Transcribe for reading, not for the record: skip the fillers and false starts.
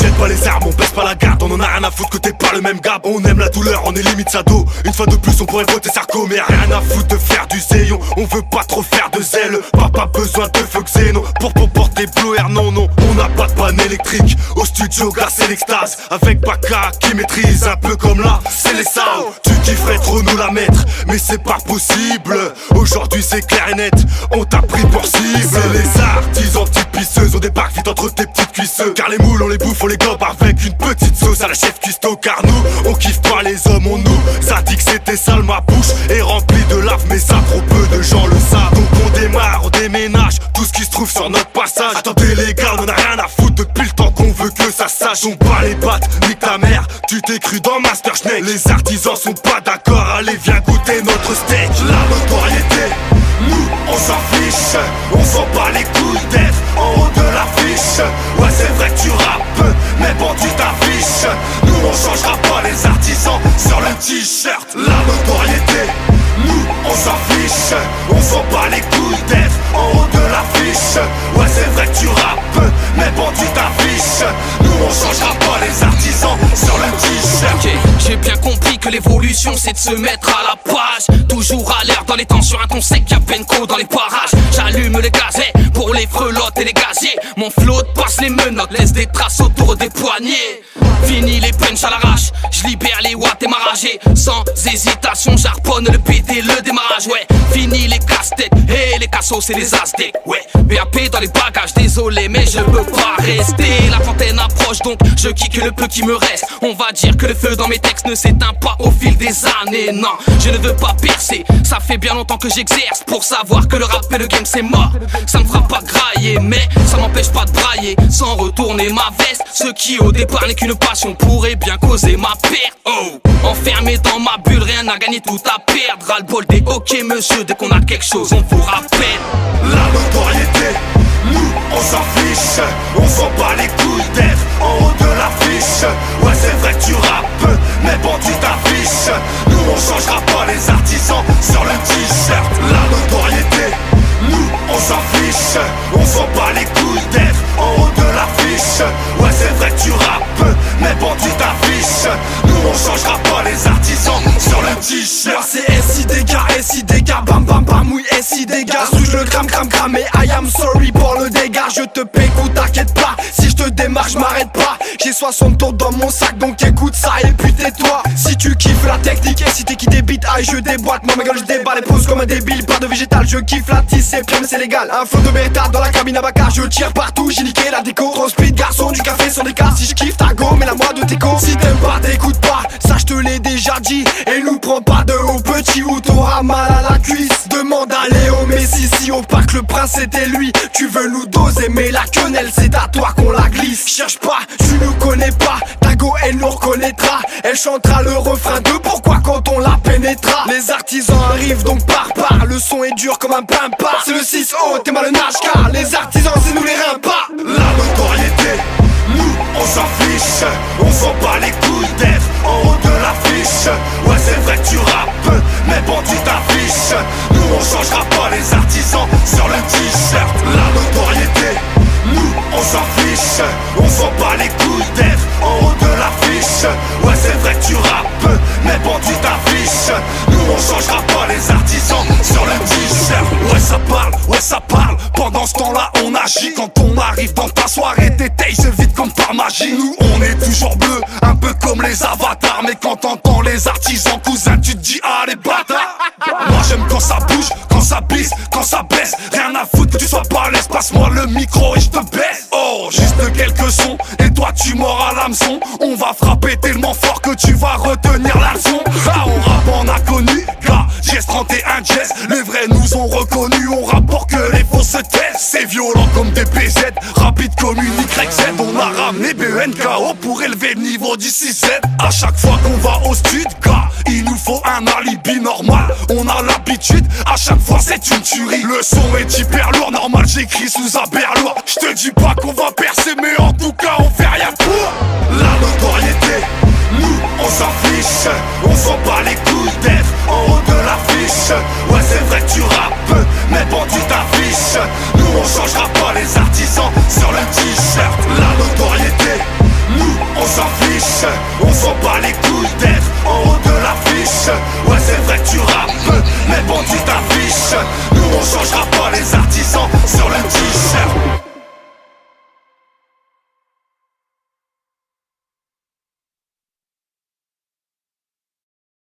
jette pas les armes, on baisse pas la garde. On en a rien à foutre que t'es pas le même gars. On aime la douleur, on est limite sado. Une fois de plus on pourrait voter Sarko, mais rien à foutre de faire du zéon. On veut pas trop faire de zèle, pas besoin de feu xénon pour porter Blue Air, non. On n'a pas de panne électrique, au studio gars c'est l'extase. Avec Baka qui maîtrise un peu comme là, c'est les Sao. Tu kifferais trop nous la mettre, mais c'est pas possible. Aujourd'hui c'est clair et net, on t'a pris pour cible. C'est les artisans petites pisseuses, on débarque vite entre tes petites cuisseuses. Car les moules on les bouffe, on les gobe avec une petite sauce à la chef cuistot. Car nous, on kiffe pas les hommes, on nous a dit que c'était sale, ma bouche est remplie de lave, mais ça trop peu de gens le savent. Donc on démarre, on déménage, tout ce qui se trouve sur notre passage. Attendez les gars, on en a rien à foutre depuis le temps qu'on veut que ça sache. On bat les pattes, nique ta mère, tu t'es cru dans Master Snake. Les artisans sont pas d'accord, allez viens goûter notre steak. La notoriété, nous on s'en fiche, on s'en bat les couilles d'être en haut de l'affiche. Ouais c'est vrai que tu rappes, mais bon tu t'affiches. Nous on changera pas les artisans sur le t-shirt. La notoriété, nous on s'en fiche, on s'en bat les couilles d'être en haut de l'affiche. Ouais c'est vrai que tu rappes, mais bon tu t'affiches. Nous on changera pas les artisans sur le t-shirt. Ok, j'ai bien compris que l'évolution c'est de se mettre à la page. Toujours à l'air dans les temps sur un ton sec, y'a Benko dans les parages. J'allume les gazets pour les frelottes et les gaziers. Mon flotte passe les menottes, laisse des traces autour des poignets. Fini les punch à l'arrache, je libère les watts émarragés. Sans hésitation, j'harponne le beat et le démarrage. Ouais, fini les casse-têtes et les cassos et les aztèques. Ouais, BAP dans les bagages, désolé mais je peux pas rester. La trentaine approche donc je kick le peu qui me reste. On va dire que le feu dans mes textes ne s'éteint pas au fil des années. Non, je ne veux pas percer, ça fait bien longtemps que j'exerce pour savoir que le rap et le game c'est mort. Ça me fera pas grailler mais ça m'empêche pas de brailler sans retourner ma veste. Ce qui au départ n'est qu'une passion pourrait bien causer ma perte. Oh, enfermé dans ma bulle, rien à gagner, tout à perdre. Ras le bol des ok monsieur, dès qu'on a quelque chose on vous rappelle. La notoriété, nous on s'en fiche, on s'en bat les couilles d'être en haut de l'affiche. Ouais c'est vrai que tu rappes, mais bon tu t'affiches. Nous on changera pas les artisans sur le t-shirt. La notoriété, nous on s'en fiche, on s'en bat les couilles d'être en haut de l'affiche. Ouais c'est vrai que tu rappes, mais bon tu t'affiches. Nous on changera pas les artisans sur le t-shirt. Moi c'est SI dégâts, bam bam bam, oui SI dégâts. Souche le crame et I am sorry pour le dégât. Je te pécoute, t'inquiète pas, si je te démarre je m'arrête pas. J'ai 60 tours dans mon sac donc écoute ça et puis tais-toi. Si tu kiffes la technique et si t'es qui débite, aïe je déboîte. Moi ma gueule je déballe et pose comme un débile. Pas de végétal, je kiffe la tisse, c'est bien mais c'est légal. Un flot de bêta dans la cabine à Baka, je tire partout, j'ai niqué la déco. Trop speed garçon, du café sur des cartes. Si je kiffe ta go, mais la moi de tes co. Si t'aimes pas, t'écoutes pas, ça je te l'ai déjà dit. Et nous prends pas de haut petit ou t'auras mal à la cuisse. Demande à Léo Messi si au parc le prince c'était lui. Tu veux nous doser mais la quenelle c'est à toi qu'on la glisse. Cherche pas, tu nous connais pas, ta go elle nous reconnaîtra. Elle chantera le refrain de pourquoi quand on la pénétra. Les artisans arrivent donc par, le son est dur comme un pimpard. C'est le 6-0, t'es mal le nage car les artisans c'est nous les reins pas. La notoriété, nous on s'en fiche, on s'en bat les couilles d'être en haut de l'affiche. Ouais c'est vrai que tu rappes, mais bon tu t'affiches. Nous on changera pas les artisans sur le t-shirt. La notoriété, nous on s'en fiche, on s'en bat les couilles d'être en haut de l'affiche. Ouais c'est vrai que tu rappes, mais bon tu t'affiches. Nous on changera pas les artisans sur le t-shirt. Ouais ça parle, pendant ce temps-là on agit. Quand on arrive dans ta soirée tes tails vite comme par magie. Nous on est toujours bleus, un peu comme les avatars. Mais quand t'entends les artisans cousin tu te dis ah les bâtards. Moi j'aime quand ça bouge, quand ça glisse, quand ça baisse. Rien à foutre que tu sois pas à l'aise, passe-moi le micro et je te baisse. Oh, juste quelques sons et toi tu mords à l'hameçon. On va frapper tellement fort que tu vas retenir la leçon. Ah on rappe on a connu, KGS31 Jazz. Les vrais nous ont reconnus, on rappe pour que les faux se taisent. C'est violent comme des PZ, rapide comme une YZ. On a ramené BNKO pour élever le niveau du 6Z. À chaque fois qu'on va au stud, il nous faut un alibi normal. On a l'habitude, à chaque fois c'est une tuerie. Le son est hyper lourd, normal j'écris sous un berlourd. Je te dis pas qu'on va percer mais en tout cas on fait rien pour. La notoriété, nous on s'en fiche, on s'en bat les couilles d'être en haut de l'affiche. Ouais c'est vrai que tu rappes, mais bon tu t'affiches. Nous on changera pas les artisans sur le t-shirt. La notoriété, nous on s'en fiche, on s'en bat les couilles